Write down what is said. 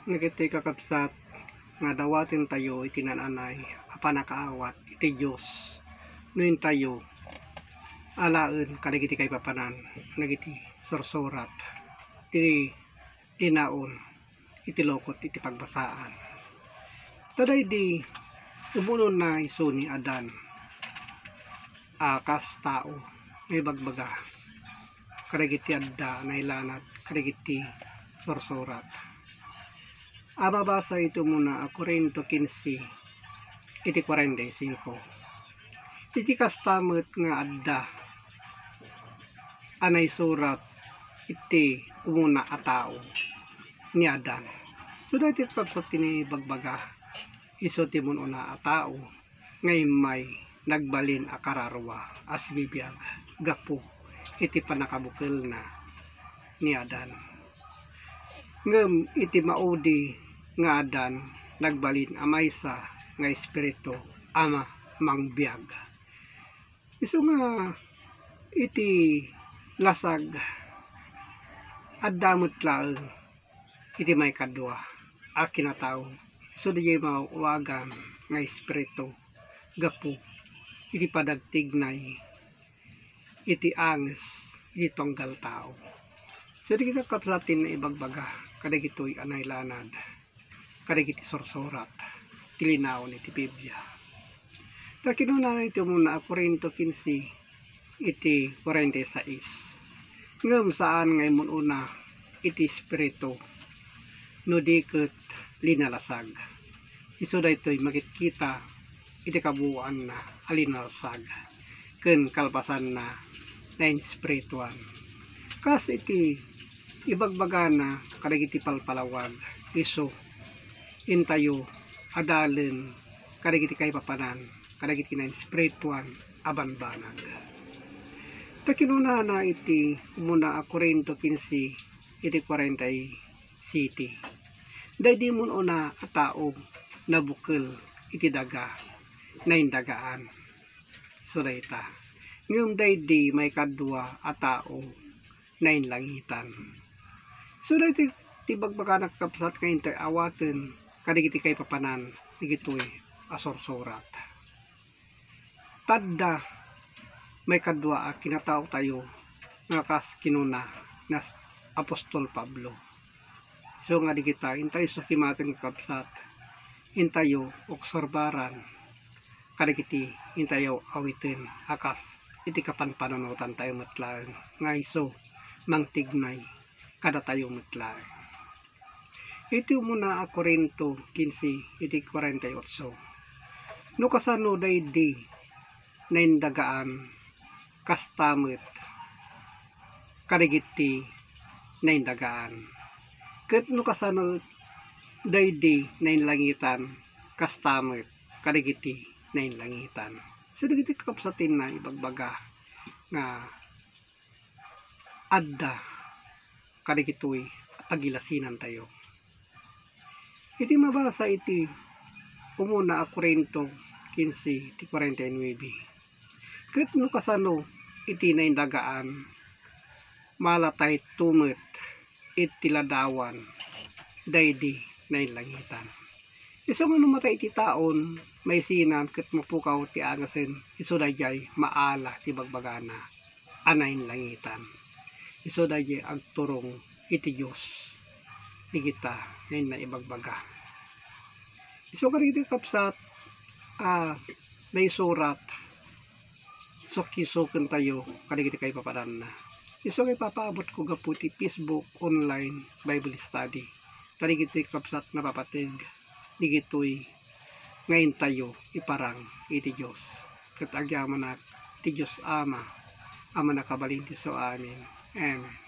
Nagiti kakabsat nga dawaten tayo iti nananay apanakaawat iti Dios nuin tayo alaen kadagiti kay papanan nagiti sursurat iti tinaon iti lokot iti pagbasaan. Taday di umunon na iso ni Adan kas tao may bagbaga kadagiti adda na ilanat kadagiti sursurat. Ababasa ito muna Korinto 15 iti 45. Iti kastamot nga adda anay surat iti umuna a tao ni Adan. So dati kapsat tini bagbaga iso ti mununa a tao ngay may nagbalin a kararwa as bibiyag gapu iti panakabukil na ni Adan. Ngem iti maudi nga Adan nagbalin amaysa nga espiritu ama mangbiag. Isu nga iti lasag addamot laeng iti may kadwa a kinatao. Isu di mawagan nga espiritu gapu iti padagtignay iti anges iti tunggal tao. So di kita kapsatin na ibagbaga kadagitoy anay lanad kadagiti sursurat tilinaon iti Biblia. Ta kinuna iti muna Korinto 15 iti 46. Ngem saan ngay mununa iti espiritu no diket linalasag. Isu daytoy makikita iti kabuuan na alinalasag ken kalpasan na espirituan. Kas iti ibagbaga na kadagiti palpalawag isu intayo adalen kadagiti kay papanan kadagiti na espirituan abanbanag. Ta kinuna na iti muna Korinto 15 iti 47. Daydi mun una a tao nabukil iti daga na indagaan. So dayta. Ngem daydi may kadwa a tao na inlangitan. So dayti ti bagbaga nakakapsat kayo tayo awaten kadagiti kay papanan digitoy asursurat. Tadda may kadwa a kinatao tayo nga kas kinuna na Apostol Pablo. So nga di kita intay sukimaten kakapsat intayo obserbaran kadagiti intayo awiten akas iti kapanpananutan tayo matlaeng nga iso mangtignay kada tayo matlaeng. Iti muna a Korinto 15 iti 48. No kasano daydi na indagaan kastamit kadagiti na indagaan. Ket no kasano daydi na inlangitan kastamit kadagiti na inlangitan. So dagiti kakapsatin na ibagbaga nga adda kadagitoy pagilasinan tayo. Iti mabasa iti umuna a Korinto 15 iti 49. Ket no kasano iti naindagaan malatay tumet iti ladawan daydi nainlangitan. Isu nga numatay iti taon may sinan ket mapukaw ti angasen isu dayjay maala ti bagbagana anain langitan. Isu dayjay agturong iti Dios di kita ngayon na ibagbaga. Isu kadagiti kapsat naisurat sukisuken tayo kadagiti kay papanan na. Isu kay papaabot ko gapu ti Facebook online Bible study. Kadagiti kapsat na papatig digitoy ngayon tayo iparang iti Dios. Ket agyaman na iti Dios Ama ama nakabalin ti so amin. Amen.